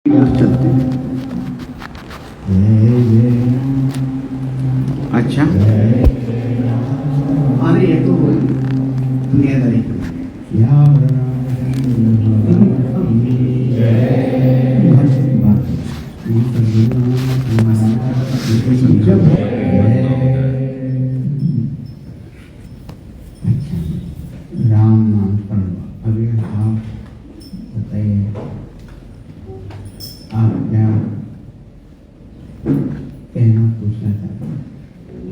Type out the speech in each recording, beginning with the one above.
चलते हैं। अच्छा, अरे ये तो दुनियादारी का राम नाम पढ़ो। अभी आप बताइए, आप क्या कहना पूछना चाहते हैं?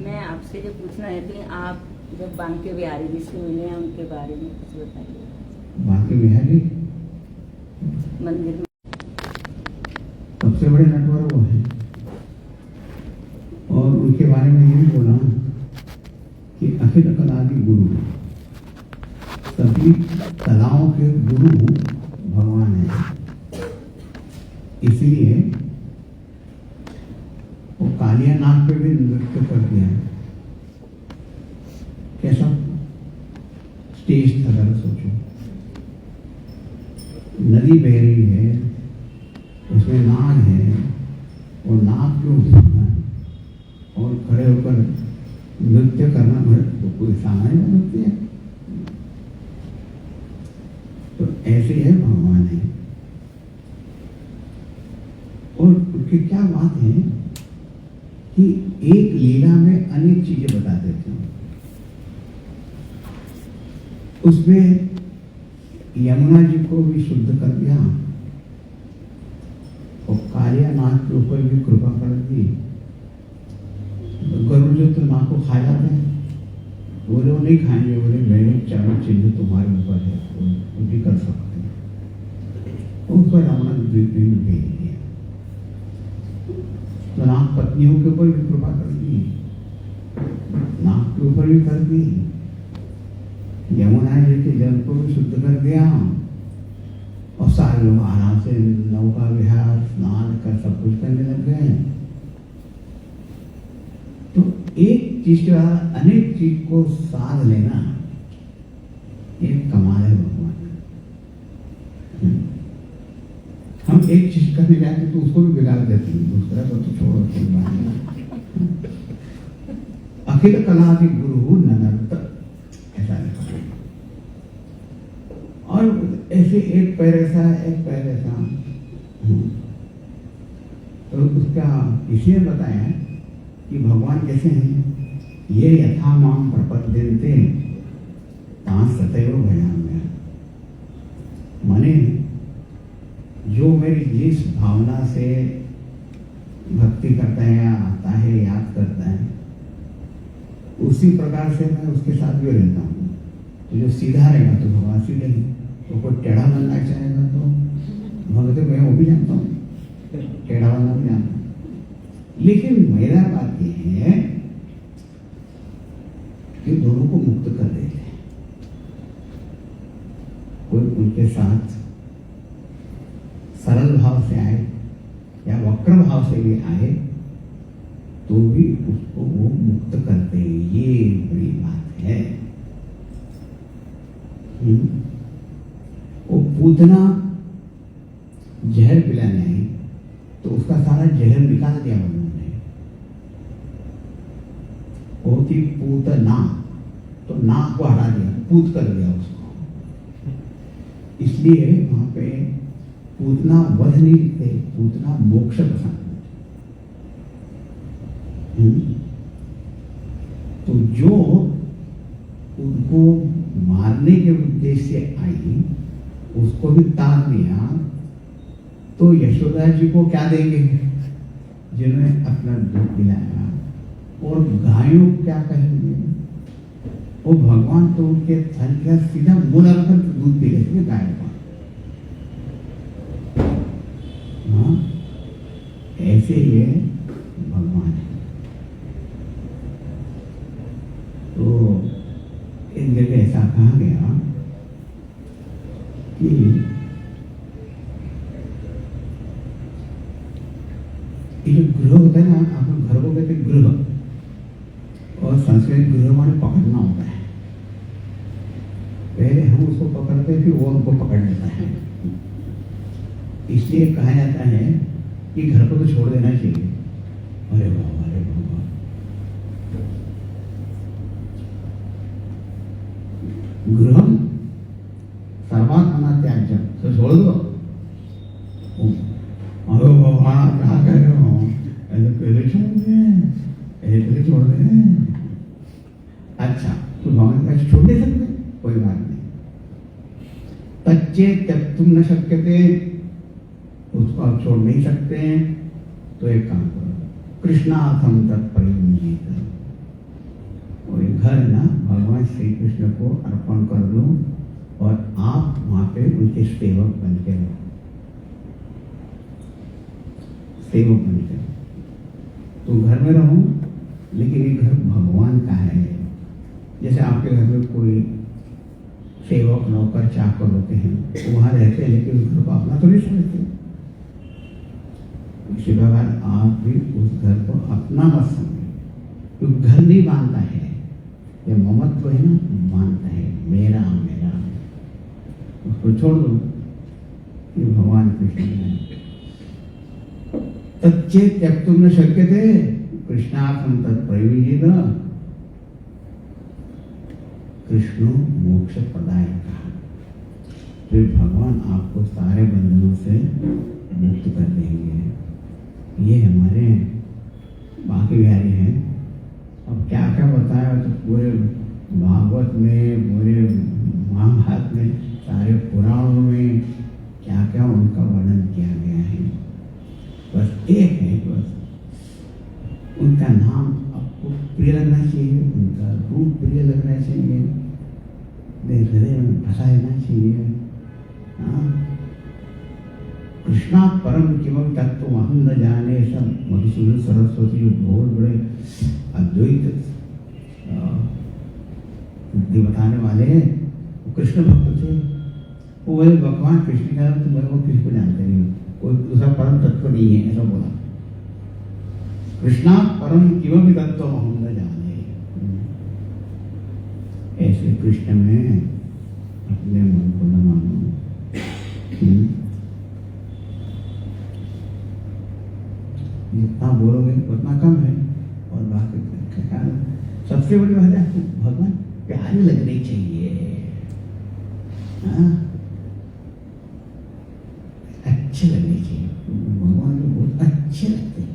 मैं आपसे जो पूछना चाहती हूँ, आप जब बांके बिहारी जी से मिले हैं उनके बारे में कुछ बताइए। बांके बिहारी मंदिर में सबसे बड़े नटवर वो हैं, और उनके बारे में ये भी बोला कि अखिल कलादि गुरु, सभी कलाओं के गुरु भगवान है। इसलिए वो कालिया नाग पे भी नृत्य कर दिया है। कैसा स्टेज था, अगर सोचो, नदी बह रही है, उसमें नाग है, और नाग के ऊपर और खड़े होकर नृत्य करना तो कोई सामान्य नृत्य है? तो ऐसे है भगवान है। और उनकी क्या बात है कि एक लीला में अनेक चीजें बता देते हैं। उसमें यमुना जी को भी शुद्ध कर दिया और कालिया नाग के ऊपर भी कृपा कर दी। गरुड़ जो तो नाग को खा जाते हैं, वो लोग नहीं खाएंगे, बोले मेरे चारों चिन्ह तुम्हारे ऊपर है, वो भी कर सकते हैं। उसको रावण द्वीप में भेज दिया। तो नाग पत्नियों के ऊपर भी कृपा कर दी, नाग के ऊपर भी कर दी, यमुना जी के जल को भी शुद्ध कर दिया, और सारे लोग आराम से नौका विहार स्नान कर सब कुछ करने लग गए। तो एक चीज के बाद अनेक चीज को साध लेना एक कमाल है भगवान। हम एक चीज करने जाते तो उसको भी बिगाड़ देते हैं, दूसरा को तो छोड़ो कोई बात नहीं। अखिल कलादि गुरु ननर्त, ऐसा लिखा। और ऐसे एक पैर ऐसा एक पैर ऐसा, तो उसका इसलिए बताया कि भगवान कैसे हैं। ये यथा माम प्रपद्यन्ते तां सतैव भजाम्यहम्। माने जो मेरी जिस भावना से भक्ति करता है या आता है याद करता है, उसी प्रकार से मैं उसके साथ भी रहता हूँ। तो जो सीधा रहेगा तो भगवान सीधे ही, तो कोई टेढ़ा बनना चाहेगा तो भगवत मैं वो भी जानता हूँ, टेढ़ा बनना भी जानता हूँ। लेकिन मेरा बात यह है कि दोनों को मुक्त कर देते हैं। कोई उनके साथ सरल भाव से आए या वक्र भाव से भी आए तो भी उसको वो मुक्त करते हैं। ये बड़ी बात है। वो पूतना जहर पिलाने आई तो उसका सारा जहर निकाल दिया उन्होंने। वो थी पूतना, तो नाक को हटा दिया, पूत कर दिया उसको। इसलिए वहां पे पूतना वध नहीं लिखते, पूतना मोक्ष पसंद। तो जो उनको मारने के उद्देश्य से आई उसको भी तार दिया, तो यशोदा जी को क्या देंगे जिन्होंने अपना दूध पिलाया, और गायों को क्या कहेंगे? वो भगवान तो उनके थन का सीधा मुंह लगाकर दूध पी लेते गायों का। हाँ, ऐसे ये भगवान है। तो एक जगह ऐसा कहा गया कि ये जो गृह होता है ना, अपन घर को कहते गृह, और संस्कृत गृह माने पकड़ना होता है। पहले हम उसको पकड़ते हैं, फिर वो हमको पकड़ लेता है। इसलिए कहा जाता है कि घर को तो छोड़ देना चाहिए। अरे बाबा, अरे बाबा, गृहम सर्वात्मना त्याज्यम, तो छोड़ दो। अरे बाबा क्या कह रहे हो, ऐसे कैसे छोड़ दे, ऐसे छोड़ दे। अच्छा, तो भगवान का छोड़ दे सकते, कोई बात नहीं। तच्चे त्यक्तुम न शक्यते, उसको आप छोड़ नहीं सकते, तो एक काम करो, कृष्णार्थम तत्परियुंजीत, वो घर ना भगवान श्री कृष्ण को अर्पण कर दो और आप वहां पे उनके सेवक बन के रहो, सेवक बन के। तो घर में रहो, लेकिन ये घर भगवान का है। जैसे आपके घर में कोई सेवक, नौकर, चाकर होते हैं, तो वहां रहते हैं, लेकिन उस घर को अपना तो नहीं समझते। इसी प्रकार आप भी उस घर को अपना मत समझे, क्योंकि घर नहीं मानता है, ये ममत्व है ना, मानता है मेरा मेरा, उसको छोड़ दो। ये भगवान कृष्ण है। तच्चे त्यक्तुम न शक्यते, कृष्णार्थम तत्प्रयुज्येत, कृष्ण मोक्ष प्रदायक। फिर भगवान आपको सारे बंधनों से मुक्त कर देंगे। ये हमारे बाकी बिहारी हैं। अब क्या क्या बताया, तो पूरे भागवत में, पूरे महाभारत में, सारे पुराणों में क्या क्या उनका वर्णन किया गया है। बस एक है, बस उनका नाम आपको प्रिय लगना चाहिए, उनका रूप प्रिय लगना चाहिए, हृदय में बसा रहना चाहिए। कृष्णा परम किमं तत्व हम न जाने, सब मधुसूदन सरस्वती जो बहुत बड़े अद्वैत बुद्धि बताने वाले हैं, वो कृष्ण भक्त थे। वो बोले भगवान कृष्ण का तो मैं वो किसी को जानते नहीं, कोई दूसरा परम तत्व नहीं है, ऐसा बोला। कृष्णा परम किमपि तत्व हम न जाने, ऐसे कृष्ण में अपने मन को न मानो। जितना बोलोगे उतना कम है, और बाकी सबसे बड़ी बात है आपको भगवान प्यारे लगने चाहिए। अच्छे लगने चाहिए, भगवान को बहुत अच्छे लगते हैं।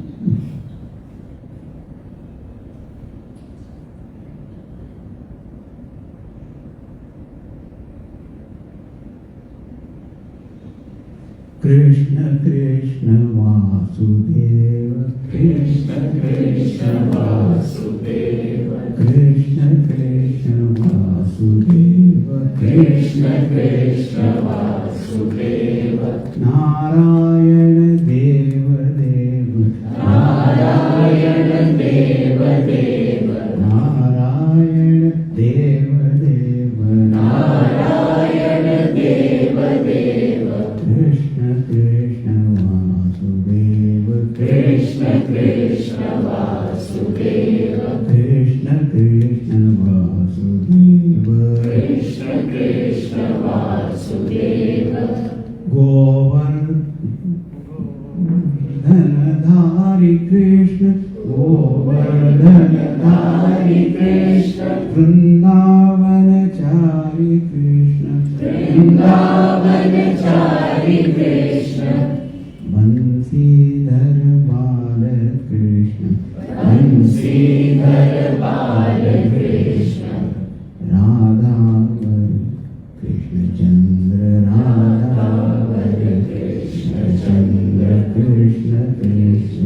कृष्ण कृष्ण वासुदेव, कृष्ण कृष्ण वासुदेव, कृष्ण कृष्ण वासुदेव, कृष्ण कृष्ण वासुदेव, नारायण देव देव, नारायण देव देव, नारायण देव देव, नारायण देव देव, कृष्ण कृष्ण वासुदेव, कृष्ण कृष्ण वासुदेव, कृष्ण कृष्ण वासुदेव, कृष्ण कृष्ण वासुदेव, गोवर्धनधारी कृष्ण, गोवर्धनधारी कृष्ण, वृंदावनचारी कृष्ण, वृंदावनचारी कृष्ण, बंसीधर बाल कृष्ण, बंसीधर बाल कृष्ण, राधावर कृष्ण चंद्र, राधावर कृष्ण चंद्र, कृष्ण कृष्ण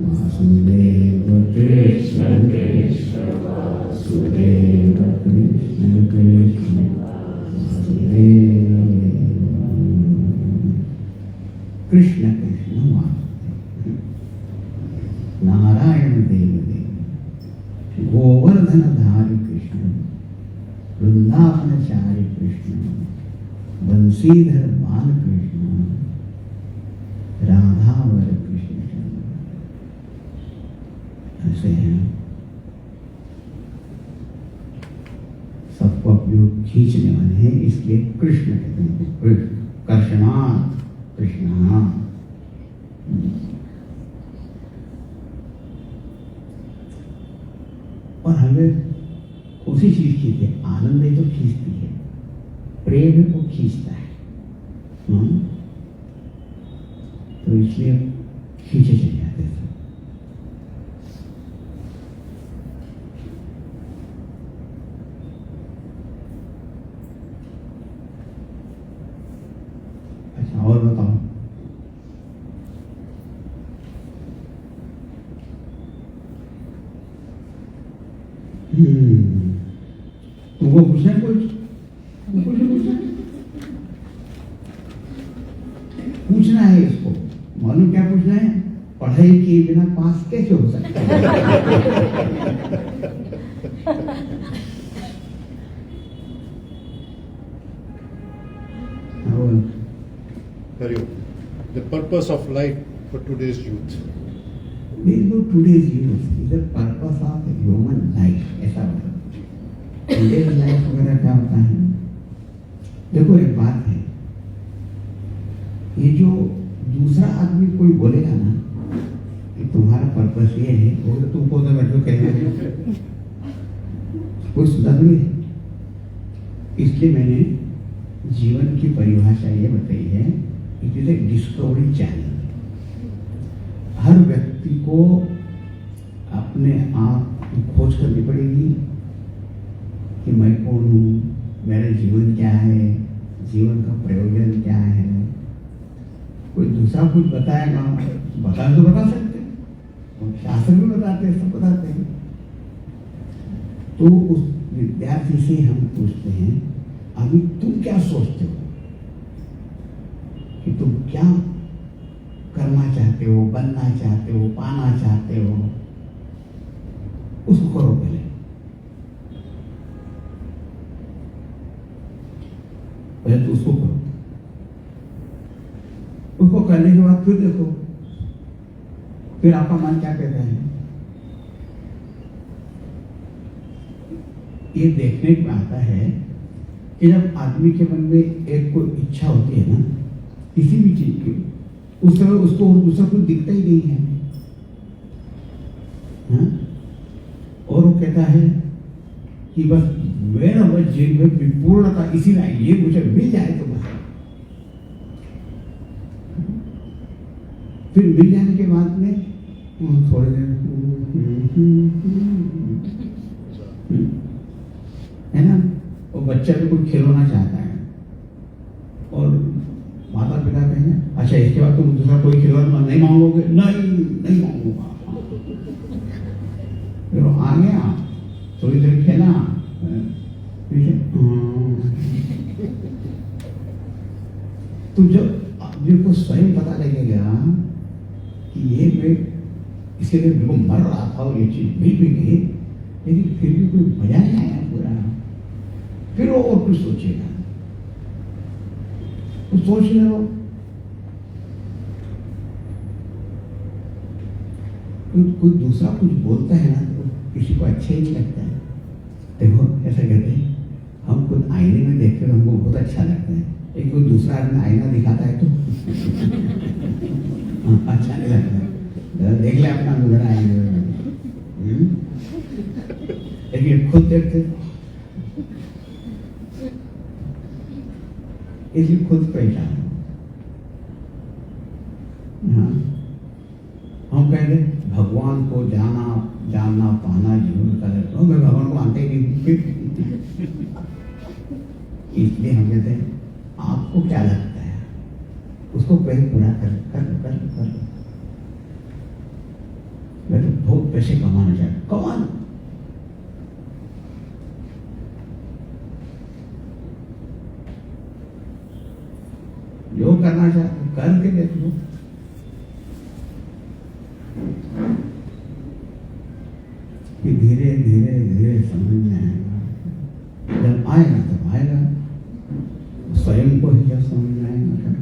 वासुदेव, कृष्ण कृष्ण वासुदेव, कृष्ण कृष्ण वासुदेव, कृष्ण कृष्ण वासुदेव, नारायण देव देव, गोवर्धनधारी कृष्ण, वृंदावनचारी कृष्ण, बंसीधर बाल कृष्ण, राधावर कृष्ण चंद्र, ऐसे हैं। सबको अपनी ओर खींचने वाले हैं, इसलिए कृष्ण कहते हैं। कृष्ण कर्षणात् कृष्ण, हाँ। और हमें उसी चीज की थी, आनंद है तो खींचती है, प्रेम है वो खींचता है। तो इसलिए खींचे चले जाते थे। अच्छा, और बताओ। तुमको पूछना है कुछ? पूछना है इसको। मालूम क्या पूछना है? पढ़ाई किए बिना पास कैसे हो सकता है? The purpose of life for today's youth. There is no today's youth, is the purpose of human life. ऐसा होता है। Today's life वगैरह क्या होता है? देखो एक बात है, ये जो दूसरा आदमी कोई बोलेगा ना कि तुम्हारा पर्पस ये है, वो तो तुमको तो बैठो कहना कोई सुधा नहीं है। इसलिए मैंने जीवन की परिभाषा ये बताई है, it is a discovery channel. हर व्यक्ति को अपने आप की खोज करनी पड़ेगी कि मैं कौन हूँ, मेरा जीवन क्या है, जीवन का प्रयोजन क्या है। कोई दूसरा कुछ बताएगा, बता तो बता सकते हैं, और शास्त्र भी बताते हैं, सब बताते हैं। तो उस विद्यार्थी से हम पूछते हैं, अभी तुम क्या सोचते हो कि तुम क्या करना चाहते हो, बनना चाहते हो, पाना चाहते हो, उसको करो पहले। पहले तो उसको करो, उसको करने के बाद फिर देखो, फिर आपका मन क्या कहता है। ये देखने में आता है कि जब आदमी के मन में एक कोई इच्छा होती है ना किसी भी चीज की, उस समय उसको दूसरा कुछ दिखता ही नहीं है, हाँ? और वो कहता है कि बस मेरा बस जीवन में पूर्णता इसी में, ये मुझे मिल जाए तो बस। फिर मिल जाने के बाद में थोड़ी देर है ना, वो बच्चा भी कोई खिलौना चाहता है और माता पिता कहेंगे अच्छा इसके बाद तुम दूसरा कोई खिलौना नहीं मांगोगे? नहीं मांगूंगा। फिर वो आ गया, थोड़ी देर खेला, तो जब आदमी को स्वयं पता लगेगा कि ये मैं इसके लिए बिल्कुल मर रहा था और ये चीज मिल भी गई, लेकिन फिर भी कोई मजा नहीं आया पूरा, फिर वो और कुछ सोचेगा। तो सोच लो, कोई दूसरा कुछ बोलता है ना तो किसी को अच्छा ही नहीं लगता है। देखो ऐसा कहते हैं, हम खुद आईने में देखते हैं हमको बहुत अच्छा लगता है, एक कोई दूसरा आदमी आईना दिखाता है तो अच्छा नहीं लगता है। देख ले अपना मुझे आईने में, लेकिन खुद देखते इसलिए खुद पहचानो। हम कहते भगवान को जानना पाना जीवन का लक्ष्य। मैं भगवान को मानते ही नहीं, इसलिए हम कहते हैं आपको क्या लगता है उसको कहीं पूरा कर। मैं तो बहुत पैसे कमाना चाहता, कमा लो। जो करना चाहते करके देख लो। कि धीरे धीरे समझ में आएगा, जब आएगा तब आएगा, स्वयं को ही जब समझ में आएगा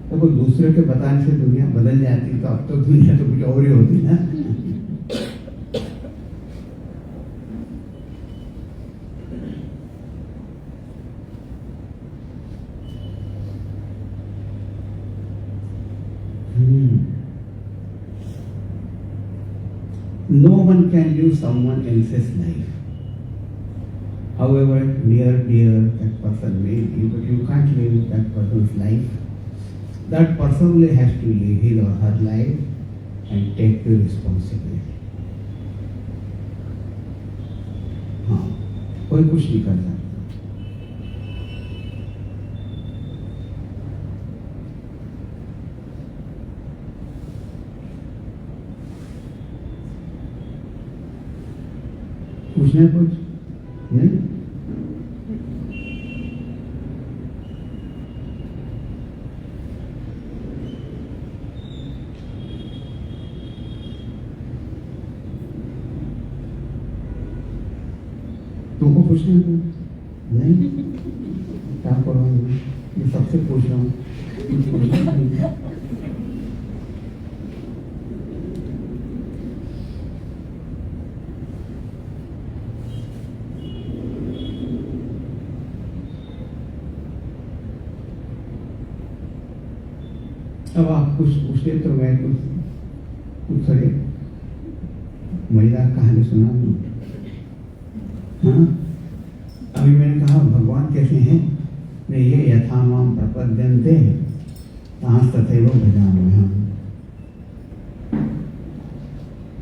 तो कोई दूसरे के बताने से दुनिया बदल जाती, तो अब तो दुनिया तो कुछ और ही होती ना। No one can live someone else's life. However near dear that person may be, but you can't live that person's life. That person only has to live his or her life and take the responsibility. हाँ, कोई कुछ नहीं कर सकता. पूछना है कुछ? नहीं? तुमको पूछना है कुछ? नहीं? क्या करो मैं सबसे पूछ रहा हूँ. अब आप कुछ पूछे तो मैं कुछ थोड़ी मजेदार कहानी सुना दूं. हाँ, अभी मैंने कहा भगवान कैसे हैं. मैं ये यथा माम प्रपद्यन्ते तां तथैव भजाम्यहम्.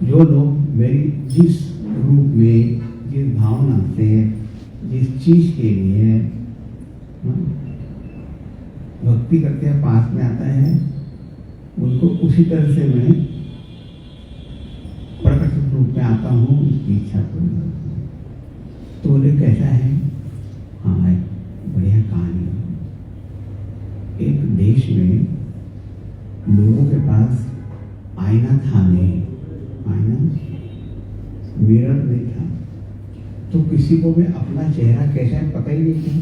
जो लोग मेरी जिस रूप में, जिस भावना से, जिस चीज के लिए भक्ति करते हैं, पास में आता है, उनको उसी तरह से मैं प्रकट रूप में आता हूँ, उसकी इच्छा पूरी करता हूँ. तो बोले कैसा है? हाँ, एक बढ़िया कहानी है. एक देश में लोगों के पास आईना था नहीं, आईना मिरर नहीं था, तो किसी को भी अपना चेहरा कैसा है पता ही नहीं था.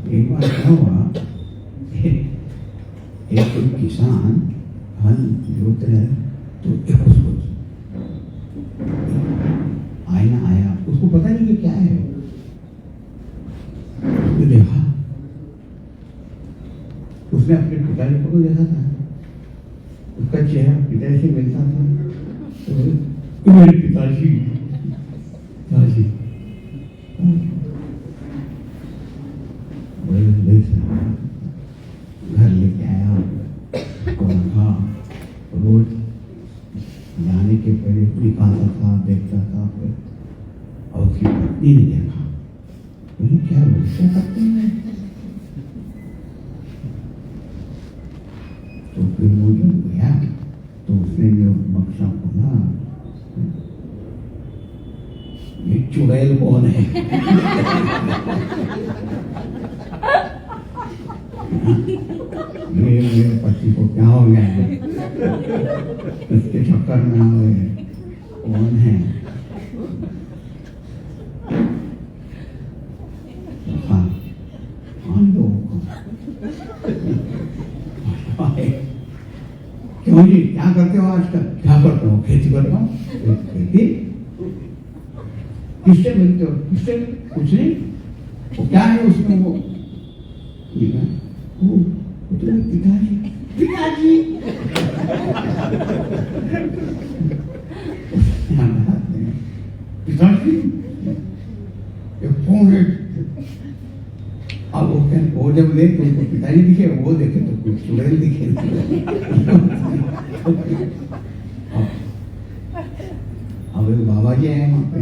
एक बार क्या हुआ, एक किसान हल जोत रहे तो एक उसको आईना आया, उसको पता नहीं कि क्या है. उसने देखा, उसने अपने पिताजी को तो देखा था, उसका चेहरा पिताजी से मिलता था. तो मेरे पिताजी पिताजी घर लेके आया, रखा. रोज जाने के पहले निकालता था, देखता था. फिर और उसकी पत्नी ने देखा, बोले क्या क्या करते हैं. तो फिर वो जब गया तो उसने जो बक्सा खोला, ये चुड़ैल कौन है. मेरे पति को क्या हो गया है, इसके चक्कर में आ गए. कौन है? हाँ, क्यों जी, क्या करते हो आजकल? क्या करते हो? खेती करता हूँ. खेती किससे मिलते हो? किससे? कुछ नहीं. वो क्या है उसमें? वो पिताजी पिताजी. पिताजी ये कौन है? अब वो जब देख तो उनको पिताजी दिखे, वो देखे तो कुछ चुड़ैल दिखे. अब बाबा जी आए वहाँ पे,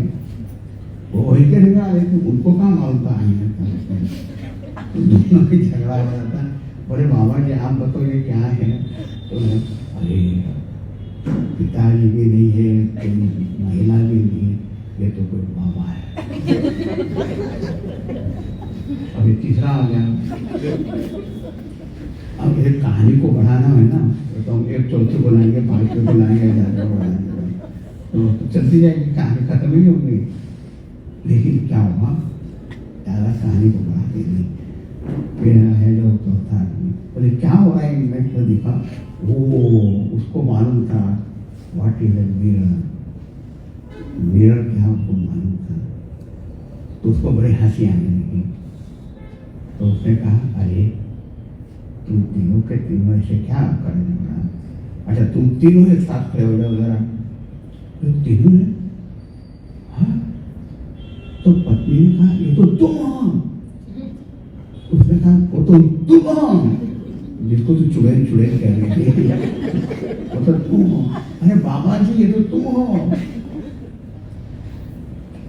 वो वही के निकाल रहे थे, उनको कहाँ मालूम था आईना. दोनों की झगड़ा हो रहा था. बोले बाबा जी आप बताओ ये क्या है? तो अरे पिताजी भी नहीं है, महिला भी नहीं है, ये तो कोई बाबा है. अभी तीसरा आ गया. अब एक कहानी को बढ़ाना है ना, तो हम एक चौथी बनाएंगे, 5 बनाएंगे, 10 बनाएंगे, तो चलती जाएगी, कहानी खत्म ही होगी. लेकिन क्या हुआ, ज़्यादा कहानी को बढ़ाते नहीं. फिर है जो चौथा आदमी, बोले क्या हो रहा है? मैं तो दिखा, वो उसको मालूम था what is a mirror. Mirror क्या उसको मालूम था. तो उसको बड़े हंसी आने लगी. तो उसने कहा अरे तुम तीनों के तीनों ऐसे क्या करने वाला? अच्छा, तुम तीनों एक साथ खड़े हो जाओ जरा। तो तीनों ने, हाँ? तो पत्नी ने कहा, ये तो तुम हो। उसने कहा, वो तो तुम हो जिसको तो चुड़ैल चुड़ैल कह रही थी, वो तो तुम हो। अरे बाबा जी, ये तो तुम हो।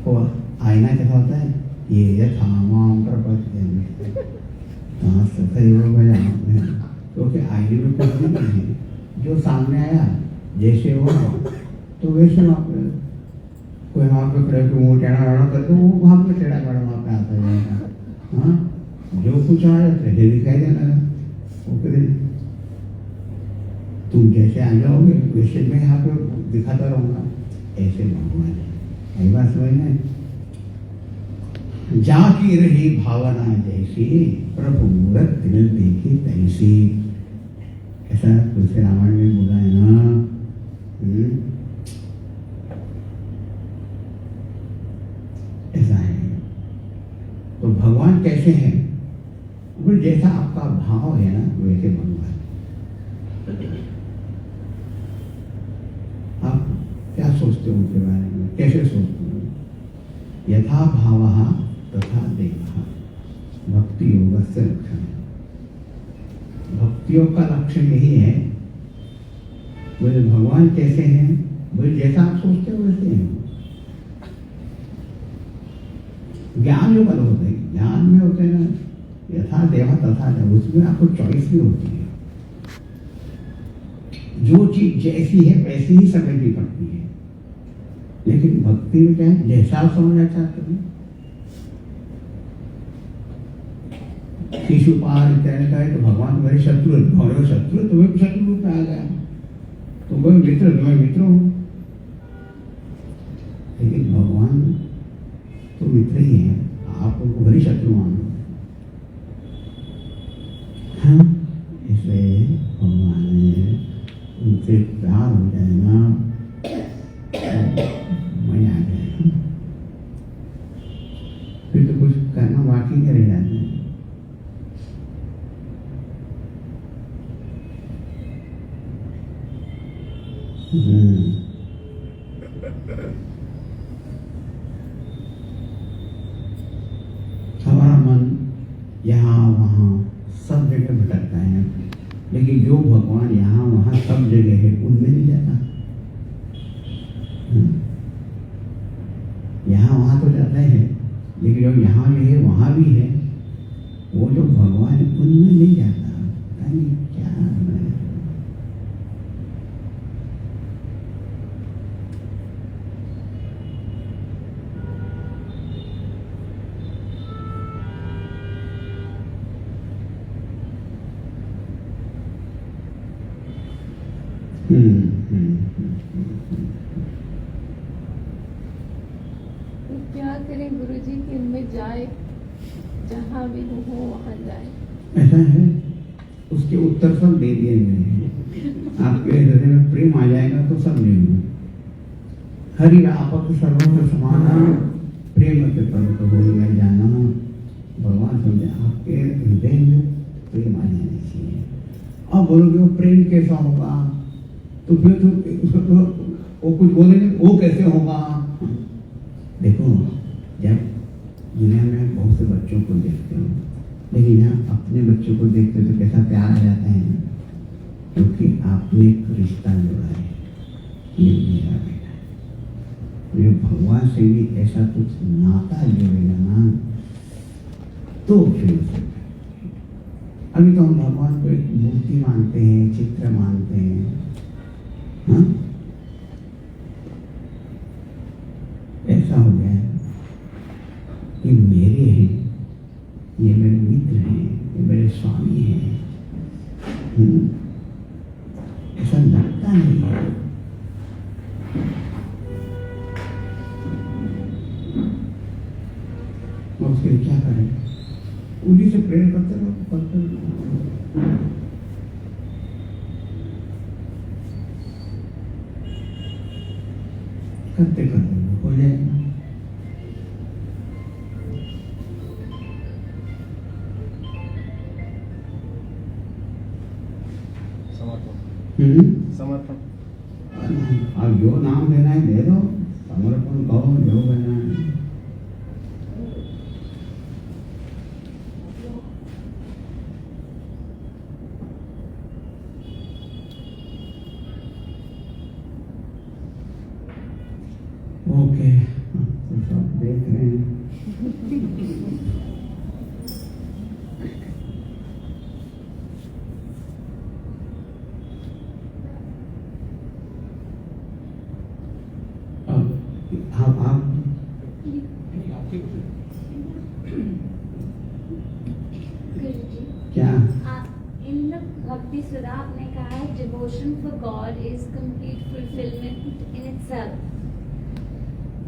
वो आईना कैसा होता है? ये यथामाम प्रपद्यन्ते तथैव भजामहे। क्योंकि आईने में कुछ भी नहीं है, जो सामने आया जैसे हो तो वैसे वहाँ पे, कोई वहाँ पे खड़े को मुँह टेढ़ा वेढ़ा करके वो वहाँ पे टेढ़ा वेढ़ा वहाँ पे आता जाएगा। हाँ, जो कुछ आया पहले दिखाई देना है। वो कहते तुम जैसे आ जाओगे वैसे मैं यहाँ पे दिखाता रहूँगा। ऐसे भगवान है। यही बात समझ में? जाकी रही भावना जैसी, प्रभु मूरत दिल देखी तैसी। ऐसा तुलसी रामायण में बोला है ना। ऐसा है। तो भगवान कैसे हैं? वो जैसा आपका भाव है ना वैसे भगवान। आप क्या सोचते हो उनके बारे में? कैसे सोचते हो? यथा भावः तथा देवः भक्ति योग से लक्षण। भक्तियों का लक्षण यही है, बोले भगवान कैसे हैं? बोले जैसा आप सोचते हो वैसे हैं। ज्ञान जो अलग होते हैं, ज्ञान में होते हैं ना यथा देवा तथा देव, उसमें आपको चॉइस भी होती है। जो चीज जैसी है वैसी ही समझनी पड़ती है। लेकिन भक्ति में क्या है? जैसा आप समझना चाहते हैं। शिशुपाल इत्यादि का है तो भगवान मेरे शत्रु है, शत्रु तुम्हें भी शत्रु रूप में आ गया। तुम मित्र, मैं मित्र हूं। लेकिन भगवान तो मित्र ही है, आप उनको भरी शत्रु मानो। हाँ, इसलिए भगवान ने उनसे प्यार हो जाए ना, मजा आ जाए। फिर तो कुछ करना बाकी नहीं रह जाता है। हमारा मन यहाँ वहाँ सब जगह भटकता है, लेकिन जो भगवान यहाँ वहाँ सब जगह है उनमें नहीं जाता। यहाँ वहाँ तो जाता है, लेकिन जो यहाँ भी है वहाँ भी है, वो जो भगवान है उनमें नहीं जाता। पता नहीं क्या है। तो क्या करें गुरुजी कि इनमें जाए, जहाँ भी हो वहाँ जाए। ऐसा है, उसके उत्तर सब दे दिए गए हैं। आपके हृदय में प्रेम आ जाएगा तो सब लेंगे। हरि आपक सर्वत्र समाना, प्रेम के पर्वत हो मैं जाना। भगवान समझे आपके हृदय में प्रेम आ जाना चाहिए। अब बोलोगे वो प्रेम कैसा होगा? तो फिर तो वो कुछ बोलेंगे, वो कैसे होगा? देखो, जब दुनिया में बहुत से बच्चों को देखते हो, लेकिन यहाँ अपने बच्चों को देखते तो कैसा प्यार आ जाता है, क्योंकि आपने एक रिश्ता जोड़ा है, ये मेरा बेटा है। ये भगवान से भी ऐसा कुछ नाता जोड़ेगा ना तो फिर अभी तो हम भगवान को एक मूर्ति मानते हैं, चित्र मानते हैं। हाँ? ऐसा हो गया कि मेरे हैं, ये मेरे मित्र हैं, ये मेरे स्वामी हैं। ऐसा लगता नहीं है। और उसके लिए क्या करें? उन्हीं से प्रेयर करते रहो, करते रहो। करते करते हो जाएगा। समर्पण। अब जो नाम देना है दे दो, समर्पण कहो, जो देना है। ओके, तो सब देख रहे हैं। अब आप गुरुजी, क्या in the Bhakti Sudha आपने कहा है devotion for God is complete fulfillment in itself.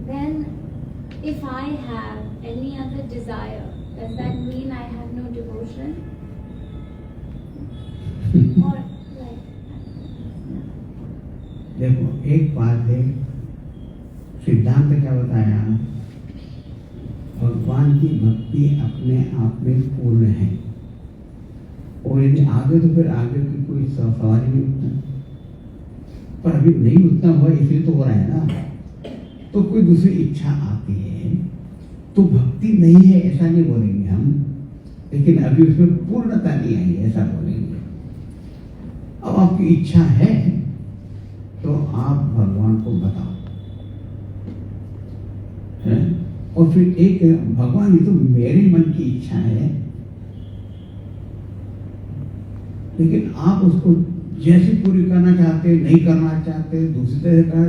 Then, if I have any other desire, does that mean I have no devotion? Or like? देखो, एक बात है, सिद्धांत क्या बताया, भगवान की भक्ति अपने आप में पूर्ण है, और यदि आगे तो फिर आगे की कोई सवाल ही नहीं उठता। पर अभी नहीं उठता हुआ, इसलिए तो हो रहा है ना। तो कोई दूसरी इच्छा आती है तो भक्ति नहीं है ऐसा नहीं बोलेंगे हम, लेकिन अभी उसमें पूर्णता नहीं आई ऐसा बोलेंगे। अब आपकी इच्छा है तो आप भगवान को बताओ, है? और फिर एक भगवान ये तो मेरे मन की इच्छा है, लेकिन आप उसको जैसे पूरी करना चाहते, नहीं करना चाहते, दूसरी तरह कर,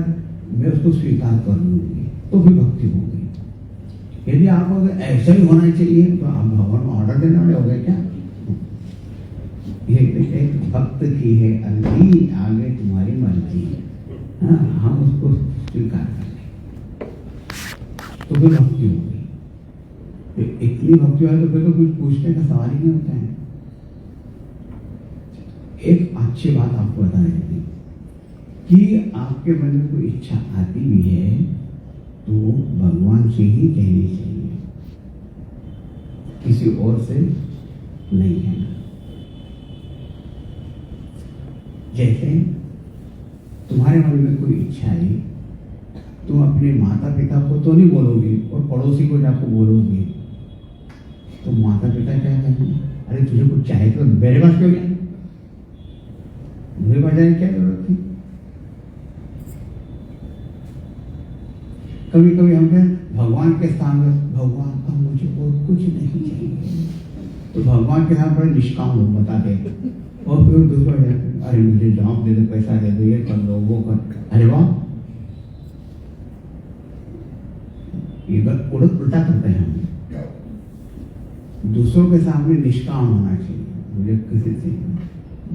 मैं उसको स्वीकार कर लूंगी, तो भी भक्ति होगी। यदि आप अगर ऐसा ही होना चाहिए तो आप भगवान को ऑर्डर देने वाले हो गए क्या? ये एक भक्त की है अर्जी, आगे तुम्हारी मर्जी है, हाँ, हम उसको स्वीकार कर लें तो भी भक्ति होगी। तो इतनी भक्ति है तो फिर तो कुछ पूछने का सवाल ही नहीं होता है। एक अच्छी बात आपको बता देती कि आपके मन में कोई इच्छा आती भी है तो भगवान से ही कहनी चाहिए, किसी और से नहीं कहना। जैसे तुम्हारे मन में कोई इच्छा आई, तुम अपने माता पिता को तो नहीं बोलोगे और पड़ोसी को जाकर बोलोगे, तो माता पिता क्या कहेंगे? अरे तुझे कुछ चाहिए तो मेरे पास क्यों गया, मुझे पास जाने क्या जरूरत थी? कभी कभी हम भगवान के सामने, भगवान अब मुझे और कुछ नहीं चाहिए, तो भगवान के सामने बड़े निष्काम लोग बता दे, और फिर दूसरा अरे मुझे जॉब दे दो, पैसा दे दो, ये कर दो, वो कर। अरे वाह, ये बात उल्टा करते हैं हम। दूसरों के सामने निष्काम होना चाहिए, मुझे किसी से,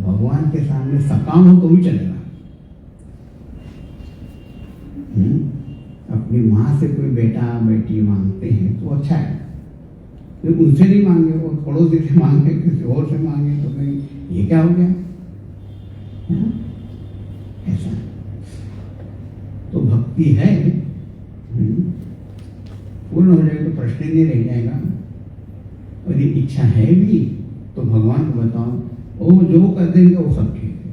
भगवान के सामने सकाम हो तो भी चलेगा। अपनी माँ से कोई बेटा बेटी मांगते हैं तो अच्छा है, तो उनसे नहीं मांगे, वो पड़ोसी से मांगे, किसी और से मांगे, तो कहीं ये क्या हो गया? ऐसा तो भक्ति है, पूर्ण हो जाएगा तो प्रश्न नहीं रह जाएगा। और ये इच्छा है भी तो भगवान को बताओ, वो जो कर देंगे वो सब ठीक है।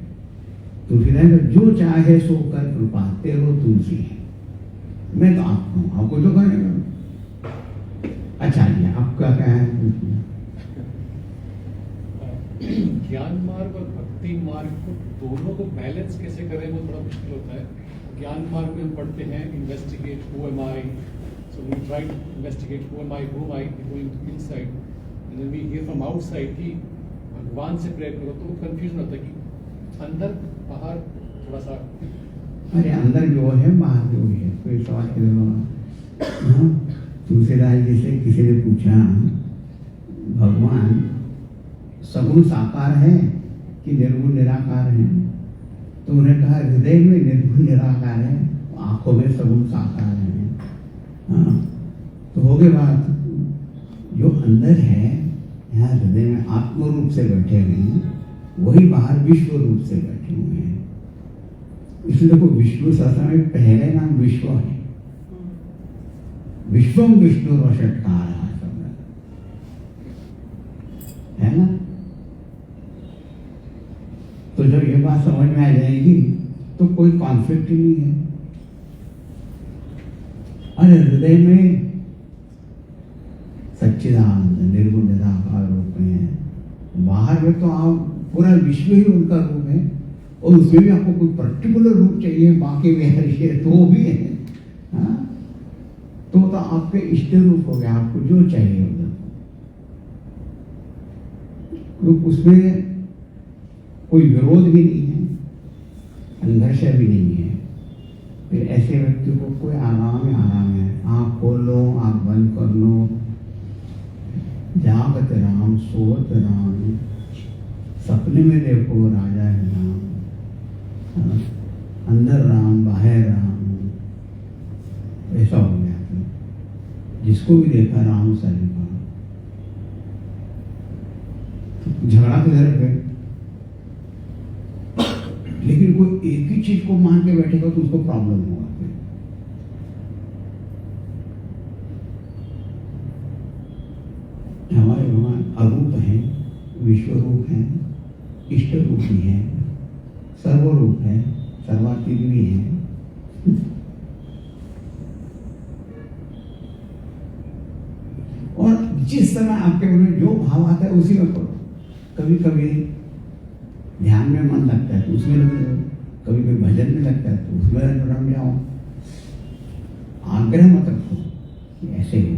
तुलसीदास जो चाहे सो कर कृपा, तेरो तुलसी है, मैं तो आपको जो करेगा। अच्छा जी, आपका क्या है? ज्ञान मार्ग और भक्ति मार्ग को दोनों को बैलेंस कैसे करें वो थोड़ा मुश्किल होता है। ज्ञान मार्ग में हम पढ़ते हैं investigate who am I, so we try to investigate who am I going inside, and then we hear from outside कि भगवान से प्रेयर करो, तो वो कंफ्यूजन होता है कि अंदर बाहर थोड़ा सा। अरे अंदर भी वो है, बाहर भी वो है, कोई सवाल करेगा। तुलसीदास जी से किसी ने पूछा, भगवान सगुण साकार है कि निर्गुण निराकार है? तो उन्हें कहा हृदय में निर्गुण निराकार है, आंखों में सगुण साकार है। हाँ, तो हो गई बात। जो अंदर है यहाँ हृदय में आत्म रूप से बैठे हुए हैं, वही बाहर विश्व रूप से बैठे हुए हैं। इसलिए देखो, विष्णु सहस्त्र में पहले नाम विश्व है, विश्वम विष्णु षट्कार है ना। तो जब ये बात बात समझ में आ जाएगी तो कोई कॉन्फ्लिक्ट ही नहीं है। अरे हृदय में सच्चिदानंद निर्गुण निराकार रूप में है, बाहर में तो आप पूरा विश्व ही उनका रूप है, और उसमें भी आपको कोई पर्टिकुलर रूप चाहिए बाकी विहारी है तो वो भी है। हाँ? तो आपके इष्ट रूप हो गया, आपको जो चाहिए होगा, तो उसमें कोई विरोध भी नहीं है, संघर्ष भी नहीं है। फिर ऐसे व्यक्ति को कोई आराम है। आँख खोल लो, आँख बंद कर लो, जागत राम सोवत राम, सपने में देखो राजा है राम, अंदर राम बाहर राम, ऐसा हो गया। जिसको भी देखा राम सा देखा। झगड़ा किधर है? लेकिन कोई एक ही चीज को मान के बैठेगा तो उसको प्रॉब्लम होगा। हमारे भगवान अरूप हैं, विश्वरूप हैं, इष्ट रूप भी हैं, सर्वरूप है, सर्वातीत भी है। और जिस समय आपके मन में जो भाव आता है उसी में करो। कभी कभी ध्यान में मन लगता है तो उसमें लग जाओ, कभी कभी भजन में लगता है तो उसमें रम जाओ। आग्रह मत रखो कि ऐसे ही।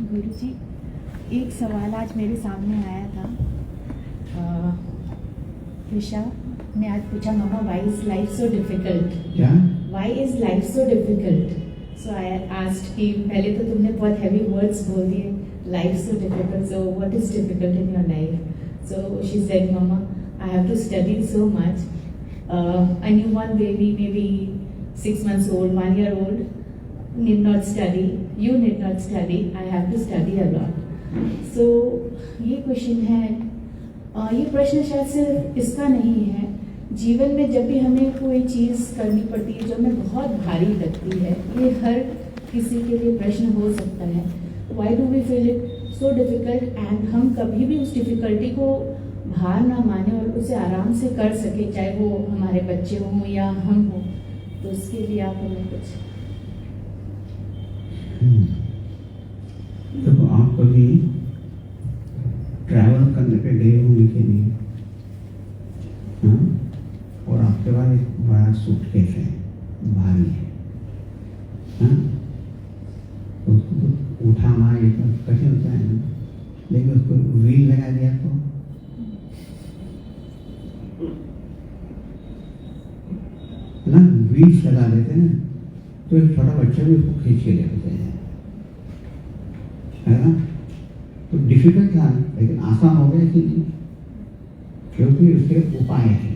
गुरुजी, एक सवाल आज मेरे सामने आया था। ऋषा ने आज पूछा, mama why is life so difficult? क्या? Why is life so difficult? So I asked कि पहले तो तुमने बहुत हैवी वर्ड्स बोल दिए, life so difficult, so what is difficult in your life? So she said, mama I have to study so much. A newborn baby, maybe 6 months old, 1 year old, need not study, you need not study, I have to study a lot. So ये question है, ये प्रश्न शायद सिर्फ इसका नहीं है। जीवन में जब भी हमें कोई चीज़ करनी पड़ती है जो हमें बहुत भारी लगती है, ये हर किसी के लिए प्रश्न हो सकता है, why do we feel it so difficult? and हम कभी भी उस डिफ़िकल्टी को भार ना माने और उसे आराम से कर सके, चाहे वो हमारे बच्चे हों या हम हों। तो उसके लिए आप हमें कुछ। देखो, आप कभी ट्रैवल करने पे गए होंगे कि नहीं? हाँ? और आपके पास एक बड़ा सूटकेस है, भारी है, हाँ? तो उसको तो उठाना ये कठिन होता है ना, लेकिन उसको व्हील लगा दिया तो ना, व्हील्स लगा देते ना, तो एक छोटा बच्चा भी उसको खींच के लेते हैं, है ना? तो डिफिकल्ट था लेकिन आसान हो गया कि नहीं, क्योंकि उसके उपाय हैं।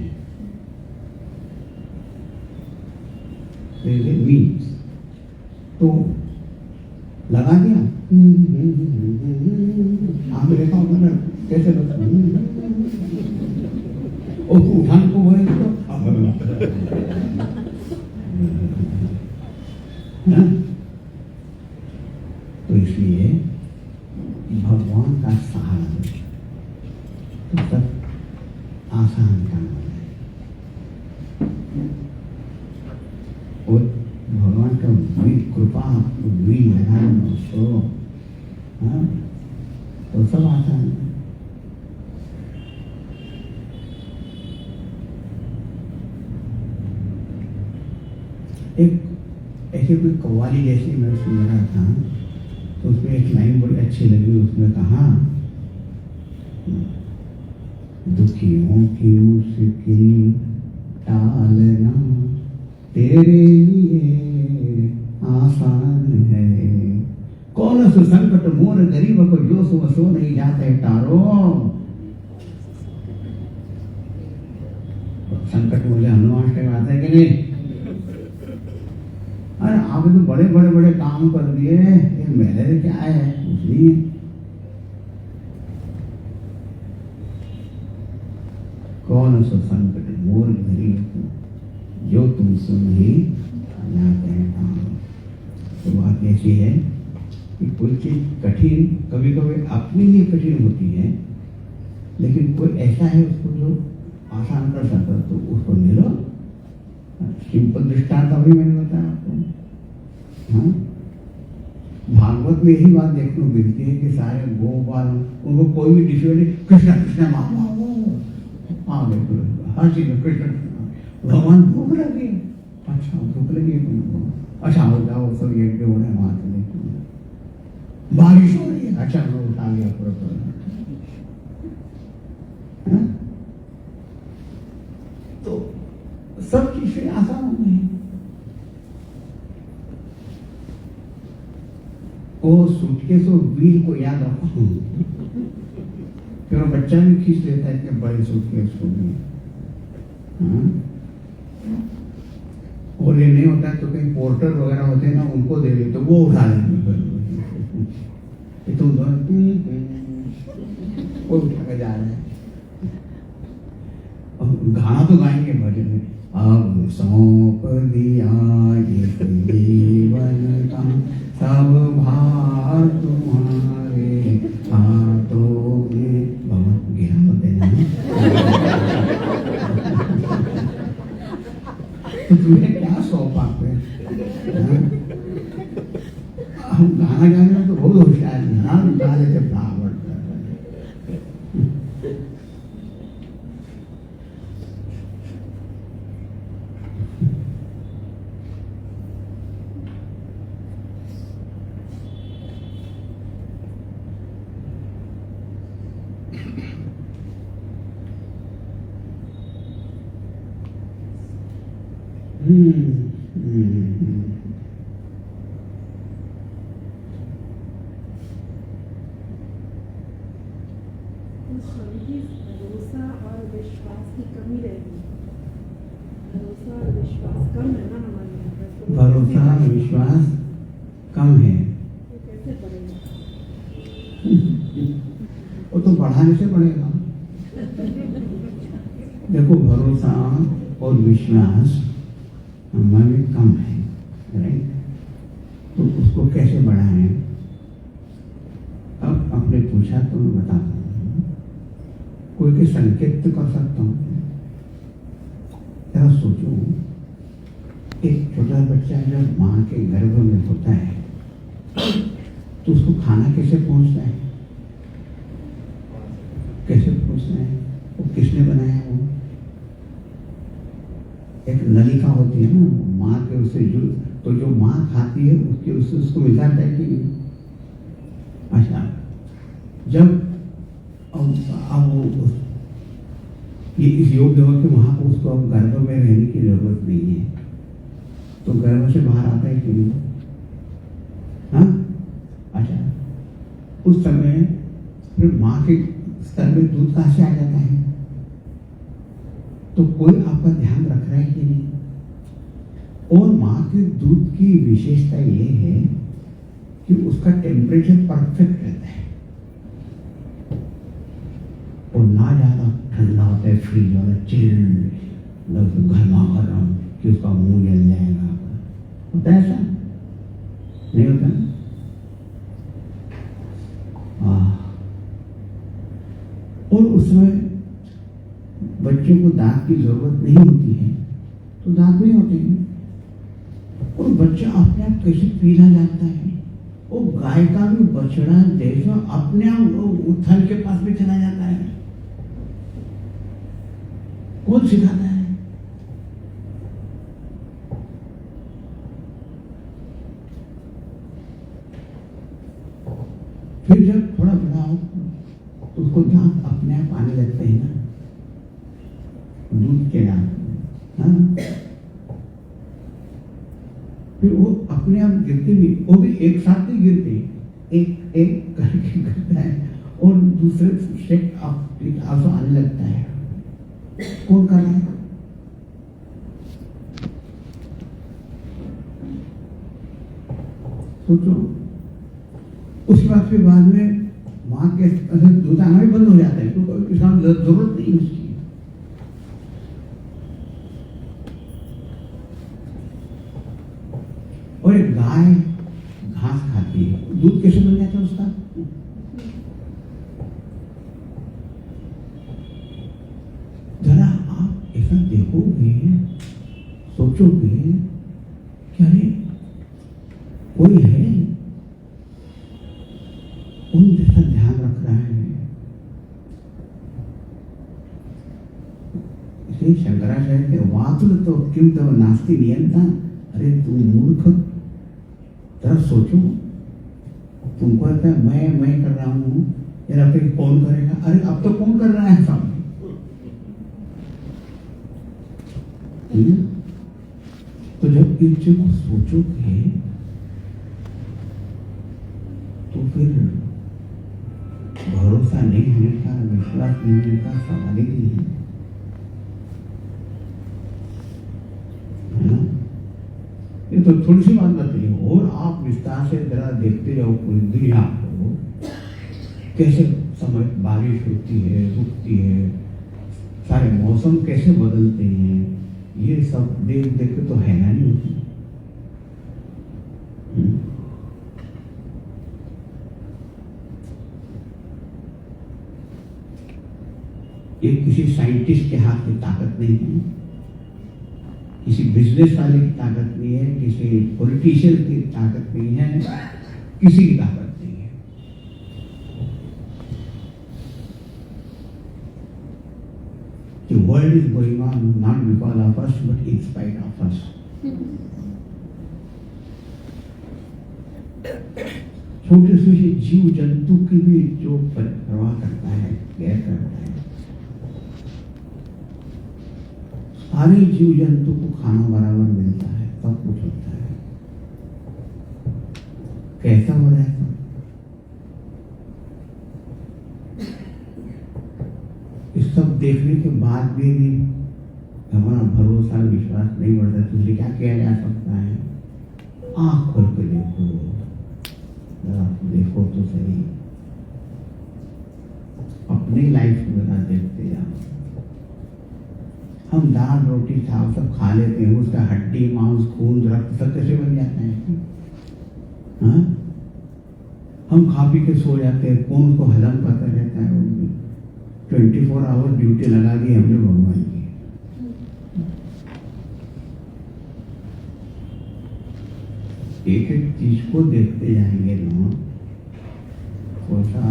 मीन्स तो लगा दिया, आपने देखा होगा ना कैसे उसको उठाने को बोले तो इसलिए भगवान का सहारा तो सब आसान काम हो जाए। और भगवान का कृपा व्हील लगाना उसको, हाँ, तो सब आसान है। एक ऐसे कोई कव्वाली जैसी मैं सुन रहा था, तो उसमें एक लाइन बड़ी अच्छी लगी। उसमें कहा, दुखियों की मुश्किल टालना तेरे लिए आसान है, कौन सो संकट मोर गरीब को जो सो नहीं जाते टारो। संकट बोले हनुमान की बात है कि नहीं? अरे आपने तो बड़े बड़े बड़े काम कर दिए, ये मेरे लिए क्या है? कुछ नहीं है। कौन सो संकट मोर घरी जो तुम सुन ही यहाँ कहता हूँ। तो बात ऐसी है कि कोई चीज कठिन कभी कभी अपने लिए कठिन होती है, लेकिन कोई ऐसा है उसको जो आसान कर सकता है तो उसको ले लो। सिंपल दृष्टांत अभी मैंने बताया आपको। हाँ, भागवत में यही बात देखने को मिलती है कि सारे गोपाल उनको कोई भी डिश नहीं, कृष्णा कृष्णा मामा हर चीज में कृष्ण। भगवान भूख लगी, अच्छा भूख लगी तुमको, अच्छा हो जाओ सब यज्ञ हो रहे हैं वहां से, बारिश हो रही है, अच्छा लो उठा लिया पूरा। तो सब चीजें आसान हो गई। वो सूटकेस और व्हील को याद रखो, फिर बच्चा भी खींच लेता है कि बड़े सूटकेस को भी। और ये नहीं होता है तो कहीं पोर्टर वगैरह होते हैं ना, उनको दे देते तो वो उठा लेंगे, तो वो उठा के जा रहे हैं। गाना तो गाएंगे भजन में, अब सौंप दिया ये जीवन का सब भार तुम्हारे हाथों में। बहुत गहरा होते हैं तो तुम्हें क्या सौंपा पे। हम गाना गाने में तो बहुत होशियार है, हम गा लेते बराबर। भरोसा और विश्वास की कमी रहेगी। भरोसा और विश्वास कम है ना हमारे यहाँ पर, तो भरोसा और विश्वास कम है, तो कैसे बढ़ेगा? वो तो बढ़ाने से बढ़ेगा। देखो भरोसा और विश्वास हमारे कम है, राइट? तो उसको कैसे बढ़ाएं? अब आपने पूछा तो मैं बताता हूँ। कोई के संकेत तो कर सकता हूँ। जरा सोचो, एक छोटा बच्चा जब माँ के गर्भ में होता है तो उसको खाना कैसे पहुँचता है? कैसे पहुँचता है? वो किसने बनाया? वो एक नलिका होती है ना माँ के, उससे जो तो जो माँ खाती है उसके उससे उसको मिल जाता है कि अच्छा, जब अब वो ये इस योग्य हो कि वहां पर उसको अब गर्भ में रहने की जरूरत नहीं है, तो गर्भ से बाहर आता है कि नहीं? हाँ, अच्छा, उस समय फिर माँ के स्तर में दूध कहाँ से आ जाता है? तो कोई आपका ध्यान रख रहा है कि नहीं? और माँ के दूध की विशेषता ये है कि उसका टेम्परेचर परफेक्ट रहता है और ना ज्यादा ठंडा होता है, फ्रीज वाला चिल्ड, गर्मा गर्म कि उसका मुंह जल जाएगा। होता है ऐसा? नहीं होता ना? और उसमें बच्चे को दांत की जरूरत नहीं होती है तो दांत नहीं होते हैं, और बच्चा अपने आप कैसे पीना जाता है। वो गाय का भी बछड़ा देखो अपने आप थल के पास भी चला जाता है। कौन सिखाता है? फिर जब थोड़ा बड़ा हो तो उसको दांत अपने आप आने लगते हैं ना, दूध के दांत। हाँ, फिर वो अपने आप गिरते भी, वो भी एक साथ ही गिरते, एक एक करके गिरता है और दूसरे से आंसू आने लगता है। कौन कर रहा है? सोचो। उसके बाद फिर बाद में माँ के दूध आना भी बंद हो जाता है, तो किसान जरूरत नहीं उसकी। गाय घास खाती है, दूध कैसे बन जाता है उसका? जरा आप ऐसा देखोगे, सोचोगे कि अरे कोई है उन जैसा ध्यान रख रहा है। इसलिए शंकराचार्य के वातुल तो किम तव नास्ति नियंता, अरे तुम मूर्ख, जरा सोचो, तुमको लगता है मैं कर रहा हूं, यार अब कौन करेगा? अरे अब तो कौन कर रहा है सामने? तो जब इन चीजों को सोचोगे तो फिर भरोसा नहीं होने का, विश्वास नहीं होने का सवाल ही नहीं है ना? ये तो थोड़ी सी बात बताइए, और आप विस्तार से जरा देखते जाओ पूरी दुनिया को, कैसे समय बारिश होती है, रुकती है, सारे मौसम कैसे बदलते हैं, ये सब देख देख के तो हैरानी होती है। ये किसी साइंटिस्ट के हाथ की ताकत नहीं है, किसी बिजनेस वाले की ताकत नहीं है, किसी पॉलिटिशियन की ताकत नहीं है, किसी की ताकत नहीं है। The world is going on not because of us but in spite of us. छोटे से जीव जंतु की भी जो परवाह करता है, केयर करता है, सारे जीव जंतु को खाना बराबर मिलता है, सब कुछ होता है, कैसा हो रहा है सब? इस सब देखने के बाद भी हमारा भरोसा विश्वास नहीं बढ़ता, तो इसलिए क्या किया जा सकता है? आँख खोल के देखो, जरा देखो तो सही, अपनी लाइफ को जरा देखते जाओ। हम दाल रोटी चावल सब खा लेते हैं, उसका हड्डी मांस खून रक्त सब कैसे बन जाता है? हाँ, हम खा पी के सो जाते हैं, कौन को हजम करता रहता है? 24 आवर ड्यूटी लगा दी हमने भगवान की। एक एक चीज को देखते जाएंगे ना, थोड़ा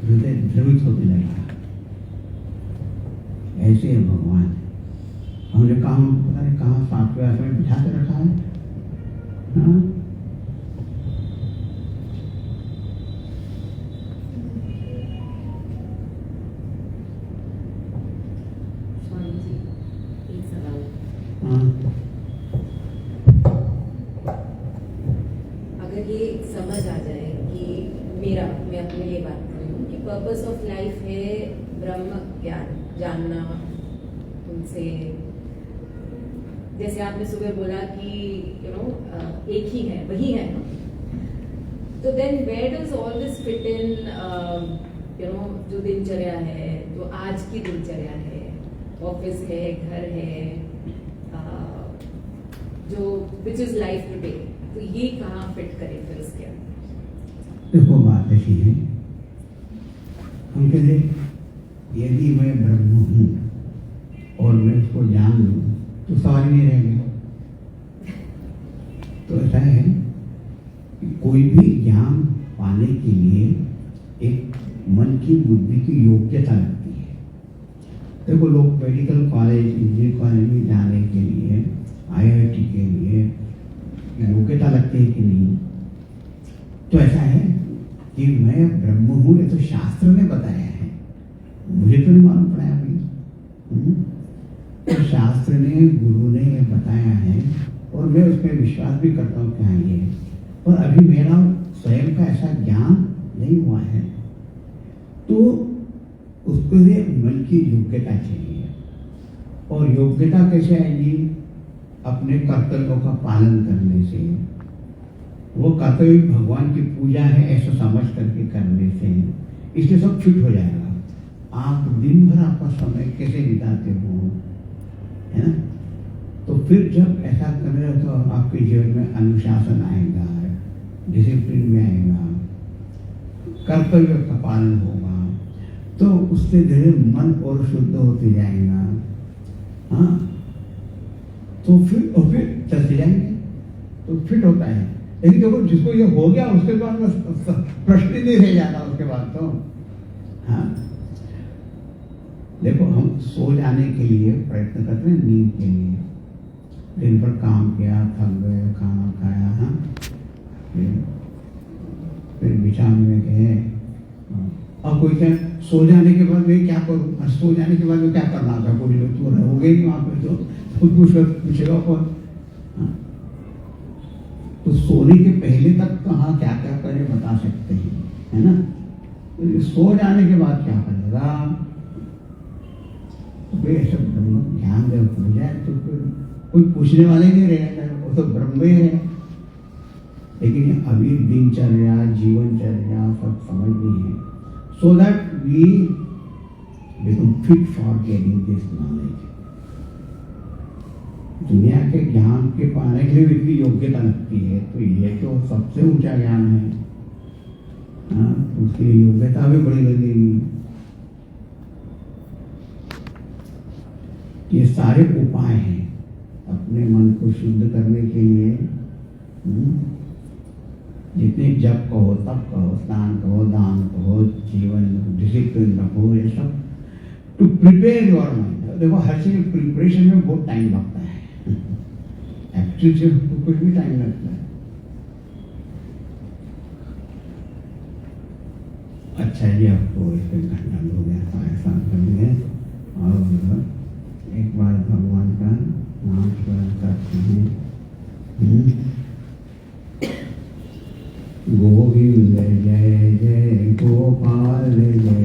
हृदय द्रवित होने लगेगा। ऐसे है भगवान। हमने कहा, हमको पता नहीं कहाँ 7वें आसमान में बिठा के रखा है। हाँ, स्वामी जी, एक सवाल। अगर ये समझ आ जाए कि मैं अपने लिए बात कर रही हूँ कि पर्पस ऑफ लाइफ है ब्रह्म ज्ञान, जानना उनसे, जैसे आपने सुबह बोला कि एक ही है, वही है ना, तो then where does all this fit in? जो दिनचर्या है, जो आज की दिनचर्या है, ऑफिस है, घर है, जो विच इज लाइफ टुडे, तो ये कहाँ फिट करे फिर उसके अंदर? देखो बात ऐसी है, हम कहते यदि मैं ब्रह्म हूँ और मैं उसको जान लूँ तो सवाल नहीं रह गया। तो ऐसा है कि कोई भी ज्ञान पाने के लिए एक मन की बुद्धि की योग्यता लगती है। देखो लोग मेडिकल कॉलेज, इंजीनियरिंग कॉलेज में जाने के लिए, IIT के लिए योग्यता लगती है कि नहीं? तो ऐसा है कि मैं ब्रह्म हूँ, ये तो शास्त्र ने बताया है, मुझे तो नहीं मालूम पड़ा अभी। तो शास्त्र ने, गुरु ने ये बताया है और मैं उसमें विश्वास भी करता हूँ कि हाँ ये है, और अभी मेरा स्वयं का ऐसा ज्ञान नहीं हुआ है, तो उसके लिए मन की योग्यता चाहिए। और योग्यता कैसे आएगी? अपने कर्तव्यों का पालन करने से। वो कर्तव्य भगवान की पूजा है ऐसा समझ करके करने से, इसलिए सब फिट हो जाएगा। आप दिन भर आपका समय कैसे बिताते हो, है ना, तो फिर जब ऐसा करेगा तो आपके जीवन में अनुशासन आएगा, डिसिप्लिन में आएगा, कर्तव्य का पालन होगा, तो उससे धीरे मन और शुद्ध होते जाएगा। हाँ, तो फिर चलते जाएंगे तो फिट होता है। लेकिन देखो जिसको ये हो गया उसके बाद प्रश्न ही नहीं रह जाता उसके बाद तो। हाँ, देखो हम सो जाने के लिए प्रयत्न करते हैं, नींद के लिए। दिन भर काम किया, थक गए, खाना खाया, हाँ, फिर बिछाने में गए। अब कोई क्या सो जाने के बाद मैं क्या करूँ, सो जाने के बाद मैं क्या करना था, कोई लोग तो हो गई वहाँ पे तो खुद पूछेगा कौन। तो सोने के पहले तक कहाँ क्या क्या करें बता सकते हैं, है ना। तो सो जाने के बाद क्या करेगा, तो सब ब्रह्म ज्ञान जब हो जाए तो फिर कोई पूछने वाले नहीं रहेगा, वो तो ब्रह्म ही है। लेकिन अभी दिनचर्या, जीवनचर्या सब समझनी है, so that we become fit for getting this knowledge. दुनिया के ज्ञान के पाने के लिए इतनी योग्यता लगती है, तो ये तो सबसे ऊंचा ज्ञान है। हाँ, उसकी योग्यता भी बड़ी लगेगी। ये सारे उपाय हैं अपने मन को शुद्ध करने के लिए। जितने जप कहो, तप कहो, स्नान कहो, दान कहो, जीवन डिसिप्लिन रखो, ये सब टू प्रिपेयर योर माइंड। देखो हर चीज प्रिपरेशन में बहुत टाइम लगता है, एक्चुअली से कुछ भी टाइम लगता है। अच्छा जी, आपको इस पे घंटा हो गया, ऐसा करेंगे और एक बार भगवान का नाम स्मरण करते हैं। गोविंद जय जय गोपाल जय जय,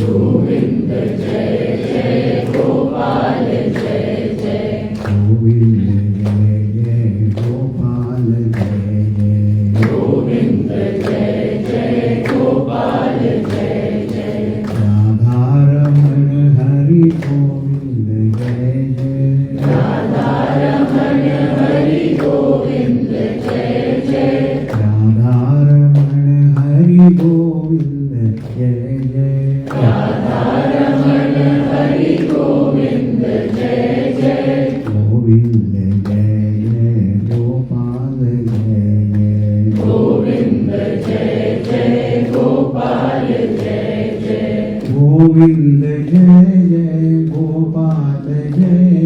गोविंद जय जय गोपाल जय जय, गोविंद जय जय गोपाल जय जय, गोविंद जय जय गोपाल जय जय, राधा रमण हरि गोविंद जय जय, राधा रमण हरि गोविंद जय जय, राधा रमण हरि गोविंद जय जय, राधा रमण हरि गोविंद जय जय, गोविंद जय जय गोपाल जय जय, गोविंद जय जय गोपाल जय जय, गोविंद जय जय गोपाल जय जय, गोविंद जय जय गोपाल जय जय,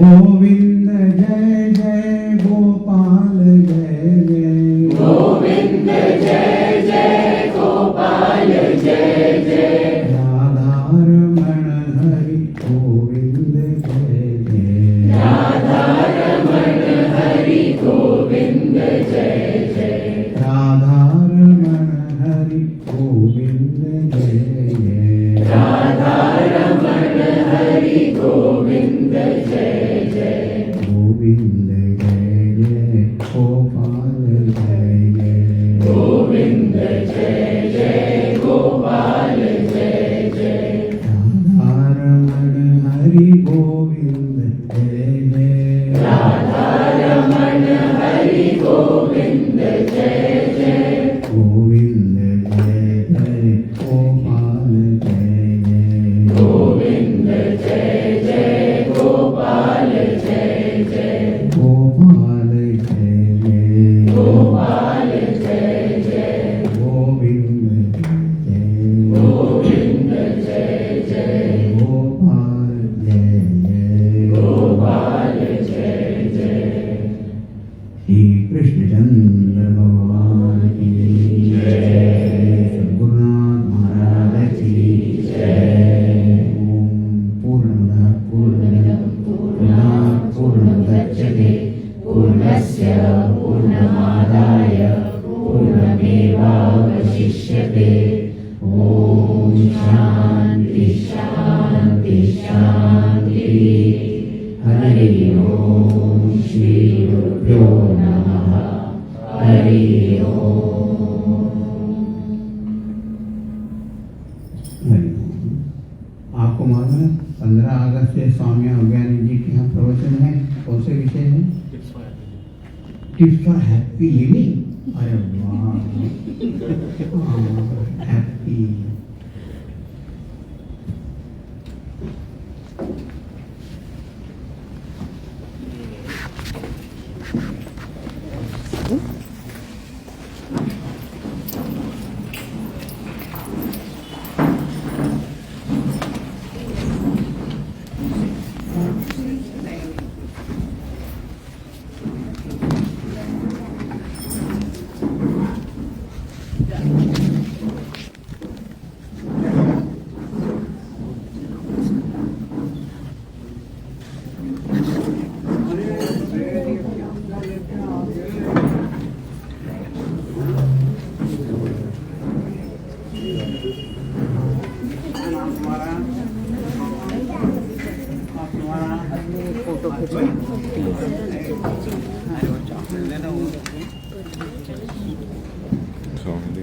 गोविंद जय जय गोपाल जय जय, गोविंद जय जय गोपाल जय जय, राधा रमण हरि गोविंद जय जय, राधा रमण हरि गोविंद जय जय, राधा रमण हरि गोविंद जय जय, राधा रमण हरि गोविंद जय जय, गोविंद जय जय गोपाल जय जय, गोविंद जय जय गोपाल जय जय, राधा रमण हरि गोविंद जय जय, राधा रमण हरि गोविंद जय जय, गोविंद जय जय गोपाल जय जय, गोविंद जय जय गोपाल जय जय, गोपाल जय जय गोपाल जय जय, गोविंद जय गोविंद जय जय गोपाल जय जय, गोपाल जय जय। श्री कृष्णचंद्र भगवान की जय, सद्गुरुनाथ महाराज की जय। पूर्णमदः पूर्णमिदं पूर्णात् पूर्णमुदच्यते, पूर्णस्य पूर्णमादाय पूर्णमेवावशिष्यते। ॐ शान्ति शान्ति शान्ति। हरि ओम श्री गुरुभ्यो नमः। Hari Om. Tips for happy living. अरे वाह, हैप्पी। Photo Só me